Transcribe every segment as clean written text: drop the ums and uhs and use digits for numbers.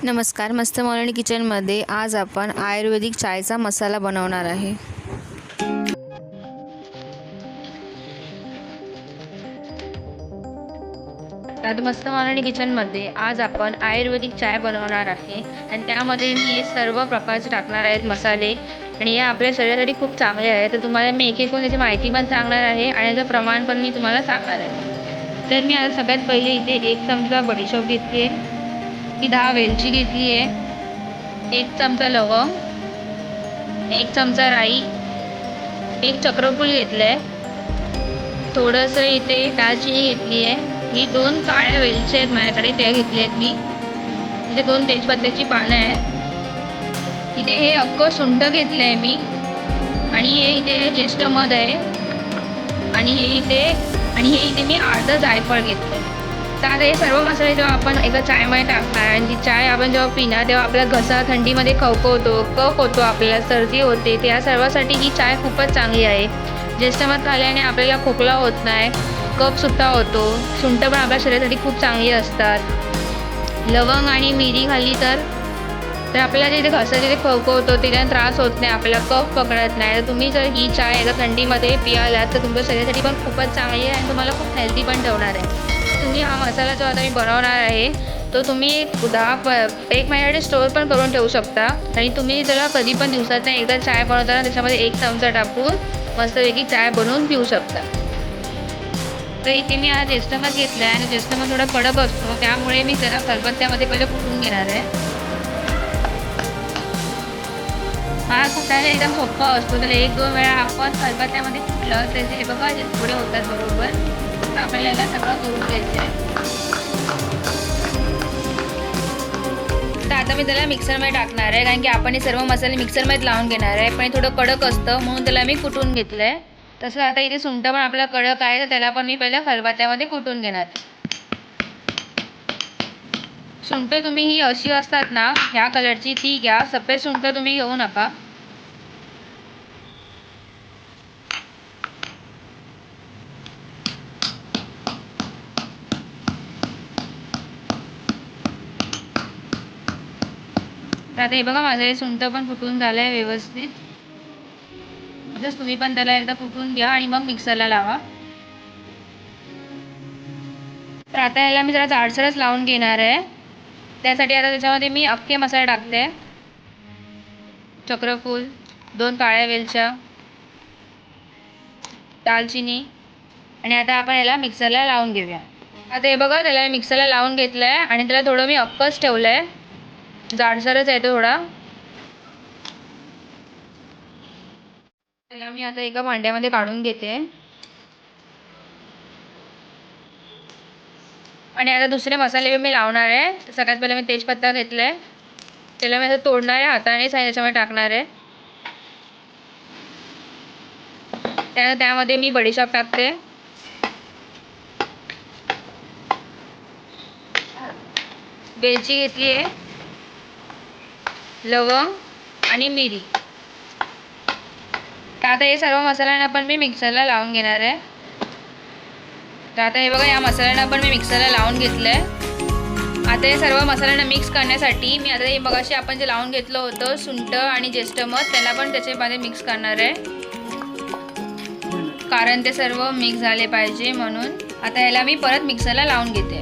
नमस्कार, मस्त मॉर्निंग किचनमध्ये आज आपण आयुर्वेदिक चायचा मसाला बनवणार आहे। तर मस्त मॉर्निंग किचनमध्ये आज आपण आयुर्वेदिक चाय बनवणार आहे आणि त्यामध्ये मी हे सर्व प्रकारचे टाकणार आहेत मसाले आणि हे आपल्या शरीरासाठी खूप चांगले आहे। तर तुम्हाला मी एक एक त्याची माहिती पण सांगणार आहे आणि त्याचं प्रमाण पण मी तुम्हाला सांगणार आहे। तर मी आता सगळ्यात पहिले इथे 1 चमचा बडीशोप घेतली आहे, मी 10 वेलची घेतली आहे, 1 चमचा लवंग, 1 चमचा राई, 1 चक्रफूल घेतलं आहे, थोडंसं इथे दालचिनी घेतली आहे, ही 2 काळ्या वेलच्या आहेत माझ्याकडे, त्या घेतल्या आहेत मी, इथे 2 तेजपत्त्याची पानं आहेत, इथे हे अख्खं सुंठ घेतलं आहे मी आणि हे इथे ज्येष्ठ मध आहे आणि हे इथे मी अर्ध जायफळ घेतलं आहे। तर आता हे सर्व मसाले जेव्हा आपण एका चायमध्ये टाकणार आणि ती चाय आपण जेव्हा पिणार तेव्हा आपला घसा थंडीमध्ये खवखवतो, कफ होतो, आपल्याला सर्दी होते, त्या सर्वासाठी ही चाय खूपच चांगली आहे। ज्येष्ठ मध खाल्ल्याने आपल्याला खोकला होत नाही, कफसुद्धा होतो, सुंठ पण आपल्या शरीरासाठी खूप चांगली असतात, लवंग आणि मिरी खाल्ली तर आपल्याला जिथे घसा जिथे खवखवतो त्याच्याने त्रास होत नाही, आपल्याला कफ पकडत नाही। तर तुम्ही जर ही चाय एका थंडीमध्ये पियालात तर तुमच्या शरीरासाठी पण खूपच चांगली आहे आणि तुम्हाला खूप हेल्दी पण ठेवणार आहे। तुम्ही हा मसाला जो आता मी बनवणार आहे तो तुम्ही 1 महिन्यासाठी स्टोअर पण करून ठेवू शकता आणि तुम्ही त्याला कधी पण दिवसातून एकदा चाय बनवताना त्याच्यामध्ये 1 चमचा टाकून मस्तपैकी चाय बनवून पिऊ शकता। तर इथे मी आज ज्येष्ठ मध घेतला आहे आणि ज्येष्ठ मध थोडा कडक असतो त्यामुळे मी त्याला खलबत्त्यामध्ये पहिले कुटून घेणार आहे। हा कुटायला एकदम सोपा असतो, तर 1-2 वेळा आपण खलबत्त्यामध्ये कुटलं तर ते बघा थोडे होतात बरोबर, आपल्याला सगळं करून घ्यायचं आहे। तर आता मी त्याला मिक्सरमध्ये टाकणार आहे कारण की आपण हे सर्व मसाले मिक्सरमध्ये लावून घेणार आहे, पण हे थोडं कडक असतं म्हणून त्याला मी कुटून घेतलं आहे। तसं आता इथे सुंठ पण आपला कडक आहे तर त्याला पण मी पहिल्या खलबत्त्यामध्ये कुटून घेणार। सुंठ तुम्ही ही अशी असतात ना ह्या कलरची ती घ्या, सफेद सुंठ तुम्ही घेऊ नका। आता हे बघा माझं हे सुंठ पण कुटून झालं आहे व्यवस्थित, जस्ट तुम्ही पण त्याला एकदा कुटून घ्या आणि मग मिक्सरला लावा। तर आता याला मी जरा जाडसरच लावून घेणार आहे, त्यासाठी आता त्याच्यामध्ये मी अख्खे मसाले टाकते, चक्रफूल, 2 काळ्या वेलच्या, दालचिनी आणि आता आपण याला मिक्सरला लावून घेऊया। आता हे बघा त्याला मिक्सरला लावून घेतलं आहे आणि त्याला थोडं मी अख्खंच ठेवलं आहे, जाडसरच आहे तो थोडा। त्याला मी आता एका भांड्यामध्ये काढून घेते आणि आता दुसरे मसाले मी लावणार आहे। तर सगळ्यात पहिले मी तेजपत्ता घेतला आहे, त्याला मी असं तोडणार आहे हातानेच त्याच्यामध्ये टाकणार आहे, त्यामध्ये मी बडीशोप टाकते, वेलची घेतली आहे, लवंग आणि मिरी। तर आता हे सर्व मसाल्यांना पण मी मिक्सरला लावून घेणार आहे। तर आता हे बघा या मसाल्यांना पण मी मिक्सरला लावून घेतलं आहे। आता हे सर्व मसाल्यांना मिक्स करण्यासाठी मी आता हे मगाशी आपण जे लावून घेतलं होतं सुंठ आणि ज्येष्ठ मध त्याला पण त्याच्यामध्ये मिक्स करणार आहे, कारण ते सर्व मिक्स झाले पाहिजे म्हणून। आता याला मी परत मिक्सरला लावून घेते।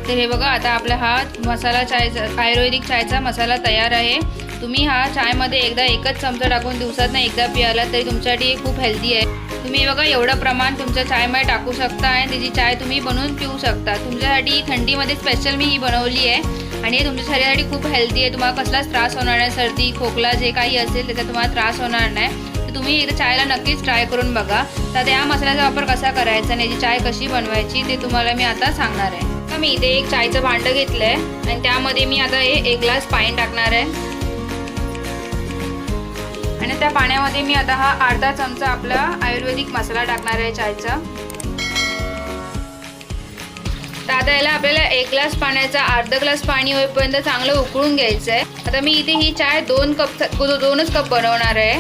तर हे बघा आता आपला हा मसाला चायचा आयुर्वेदिक चायचा मसाला तयार आहे। तुम्ही हा चायमध्ये एकदा 1च चमचा टाकून दिवसातून एकदा पियाला तरी तुमच्यासाठी खूप हेल्दी आहे। तुम्ही बघा एवढं प्रमाण तुमच्या चायमध्ये टाकू शकता आणि त्याची चाय तुम्ही बनवून पिऊ शकता। तुमच्यासाठी थंडीमध्ये स्पेशल मी ही बनवली आहे आणि हे तुमच्या शरीरासाठी खूप हेल्दी आहे, तुम्हाला कसलाच त्रास होणार नाही, सर्दी खोकला जे काही असेल त्याचा तुम्हाला त्रास होणार नाही। तर तुम्ही इथे चायला नक्कीच ट्राय करून बघा। तर या मसाल्याचा वापर कसा करायचा आणि याची चाय कशी बनवायची ते तुम्हाला मी आता सांगणार आहे। तर मी इथे एक चायचं भांडं घेतलं आहे आणि त्यामध्ये मी आता हे 1 ग्लास पाणी टाकणार आहे आणि त्या पाण्यामध्ये मी आता हा अर्धा चमचा आपला आयुर्वेदिक मसाला टाकणार आहे चायचा। तर आता याला आपल्याला 1 ग्लास पाण्याचा अर्धा ग्लास पाणी होईपर्यंत चांगलं उकळून घ्यायचं आहे। आता मी इथे ही चाय 2च कप बनवणार आहे,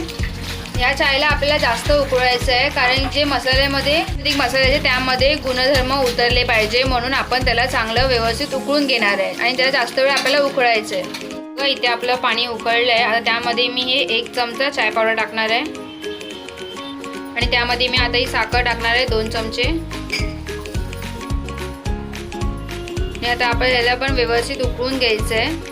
ह्या चायला आपल्याला जास्त उकळवायचं आहे, कारण जे मसाल्यामध्ये मसाल्याचे त्यामध्ये गुणधर्म उतरले पाहिजे, म्हणून आपण त्याला चांगलं व्यवस्थित उकळून घेणार आहे आणि त्याला जास्त वेळ आपल्याला उकळायचं आहे. इथे आपलं पाणी उकळलं आहे. आता त्यामध्ये मी हे 1 चमचा चाय पावडर टाकणार आहे आणि त्यामध्ये मी आता ही साखर टाकणार आहे 2 चमचे. आणि आता आपल्याला याला पण व्यवस्थित उकळून घ्यायचं आहे.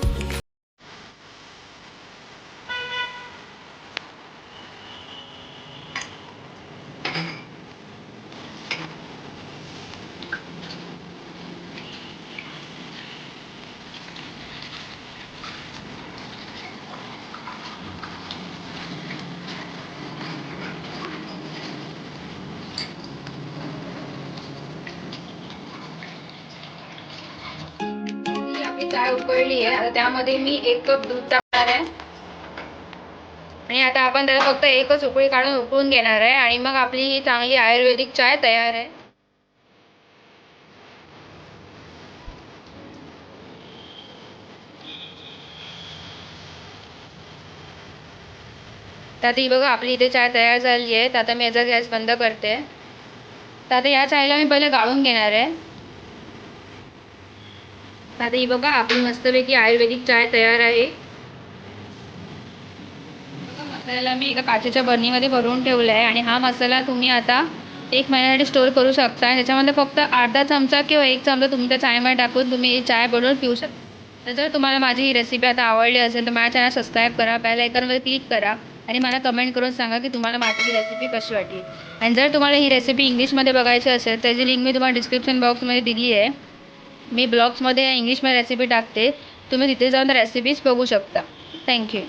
चाय उकळली आहे. आता त्यामध्ये मी 1 कप दूध टाकणार आहे आणि आता आपण त्याला फक्त एकच उकळी काढून उकळून घेणार आहे आणि मग आपली ही चांगली आयुर्वेदिक चाय तयार आहे. तर ही बघा आपली इथे चाय तयार झाली आहे. तर आता मी याचा गॅस बंद करते. तर आता या चायला मी पहिले गाळून घेणार आहे. आता ही बघा आपली मस्तपैकी आयुर्वेदिक चाय तयार आहे. मसाल्याला मी एका काचेच्या बरणीमध्ये भरून ठेवला आहे आणि हा मसाला तुम्ही आता 1 महिन्यासाठी स्टोअर करू शकता. त्याच्यामध्ये फक्त अर्धा चमचा किंवा 1 चमचा तुमच्या चायमध्ये टाकून तुम्ही ही चाय बनवून पिऊ शकता. तर जर तुम्हाला माझी ही रेसिपी आता आवडली असेल तर माझ्या चॅनल सबस्क्राईब करा, बेल आयकॉनवर क्लिक करा आणि मला कमेंट करून सांगा की तुम्हाला माझी ही रेसिपी कशी वाटली. आणि जर तुम्हाला ही रेसिपी इंग्लिशमध्ये बघायची असेल त्याची लिंक मी तुम्हाला डिस्क्रिप्शन बॉक्समध्ये दिली आहे. मी ब्लॉग्समध्ये इंग्लिशमध्ये रेसिपी टाकते, तुम्ही तिथे जाऊन रेसिपीज बघू शकता. थँक्यू.